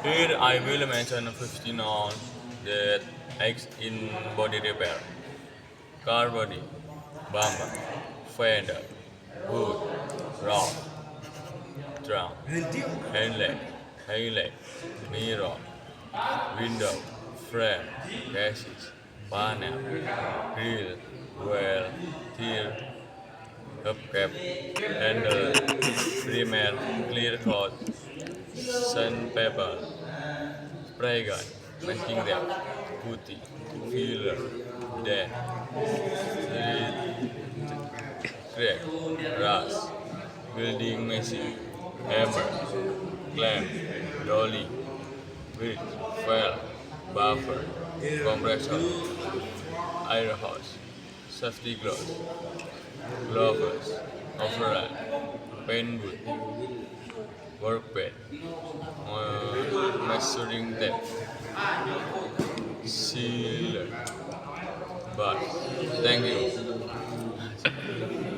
Here I will mention 15 on that acts in body repair. Car body, bumper, fender, hood, roof, trunk, headlight, headlight, mirror, window, frame, chassis, panel, grill, wheel, tier, hubcap, handle, primer, clear coat, sandpaper, spray gun, masking tape, putty, filler, dent, crack, rust, welding machine, hammer, clamp, dolly, bridge, file, buffer, compressor, air hose, safety gloves, gloves, overall, paint boot, workbench, measuring tape, sealer, bar. Thank you.